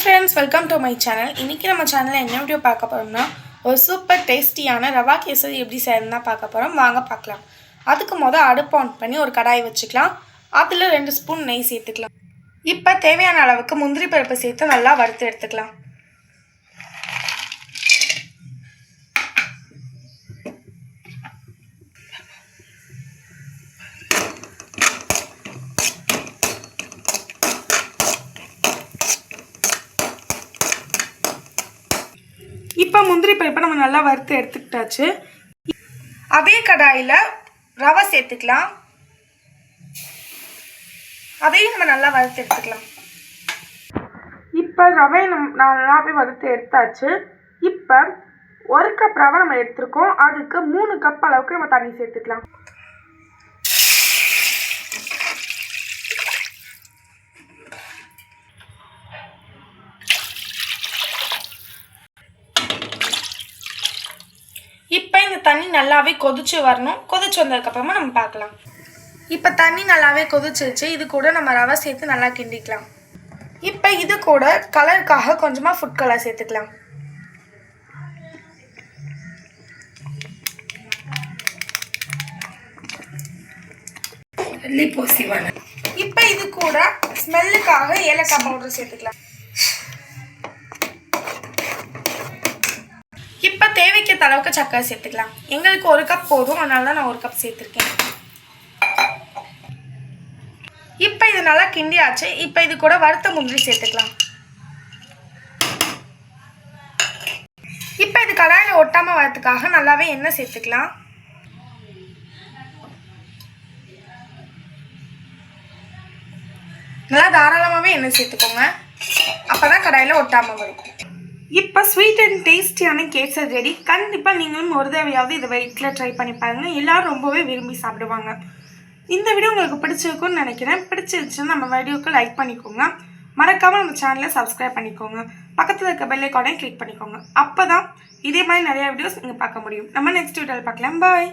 friends, welcome to my channel. இன்னைக்கு நம்ம சேனல்ல என்ன வீடியோ பார்க்க போறோம்னா ஒரு சூப்பர் டேஸ்டியான ரவா கேசரி எப்படி செய்யறதுன்னு பார்க்க போறோம். வாங்க பார்க்கலாம். அதுக்கு முதல்ல அடுப்பு ஆன் பண்ணி ஒரு கடாய் வச்சுக்கலாம். அதுல 2 ஸ்பூன் நெய் சேர்த்துக்கலாம். இப்போ தேவையான அளவுக்கு முந்திரி பருப்பு சேர்த்து நல்லா வறுத்து எடுத்துக்கலாம். இப்போ முந்திரி பருப்பை நம்ம நல்லா வறுத்து எடுத்துக்கிட்டாச்சு. அதே கடாயில் ரவை சேர்த்துக்கலாம். அதையும் நம்ம நல்லா வறுத்து எடுத்துக்கலாம். இப்போ ரவையை நல்லாவே வறுத்து எடுத்தாச்சு. இப்போ 1 கப் ரவை நம்ம எடுத்துருக்கோம். அதுக்கு 3 கப் அளவுக்கு நம்ம தண்ணி சேர்த்துக்கலாம். இப்போ இந்த தண்ணி நல்லாவே கொதிச்சு வரணும். கொதிச்சு வந்ததுக்கப்புறமா நம்ம பார்க்கலாம். இப்போ தண்ணி நல்லாவே கொதிச்சிருச்சு. இது கூட நம்ம ரவை சேர்த்து நல்லா கிண்டிக்கலாம். இப்போ இது கூட கலருக்காக கொஞ்சமாக ஃபுட் கலர் சேர்த்துக்கலாம். இப்போ இது கூட ஸ்மெல்லுக்காக ஏலக்காய் பவுடர் சேர்த்துக்கலாம். இப்போ தேவைக்கு அளவுக்கு சர்க்கரை சேர்த்துக்கலாம். எங்களுக்கு 1 கப் போதும், அதனால தான் நான் 1 கப் சேர்த்துருக்கேன். இப்போ இது நல்லா கிண்டியாச்சு. இப்போ இது கூட வறுத்த முந்திரி சேர்த்துக்கலாம். இப்போ இது கடாயில் ஒட்டாமல் வரதுக்காக நல்லாவே எண்ணெய் சேர்த்துக்கலாம். நல்லா தாராளமாகவே எண்ணெய் சேர்த்துக்கோங்க. அப்போ தான் கடாயில் ஒட்டாமல் வரும். இப்போ ஸ்வீட் அண்ட் டேஸ்டியான கேசரி ரெடி. கண்டிப்பாக நீங்களும் ஒரு தடவையாவது இதை வீட்டில் ட்ரை பண்ணி பாருங்கள். எல்லோரும் ரொம்பவே விரும்பி சாப்பிடுவாங்க. இந்த வீடியோ உங்களுக்கு பிடிச்சிருக்குன்னு நினைக்கிறேன். பிடிச்சிருச்சுன்னா நம்ம வீடியோக்கு லைக் பண்ணிக்கோங்க. மறக்காமல் நம்ம சேனலை சப்ஸ்கிரைப் பண்ணிக்கோங்க. பக்கத்தில் இருக்க பெல் ஐகானை கிளிக் பண்ணிக்கோங்க. அப்போ தான் இதே மாதிரி நிறையா வீடியோஸ் நீங்கள் பார்க்க முடியும். நம்ம நெக்ஸ்ட் வீடியோவில் பார்க்கலாம். பாய்.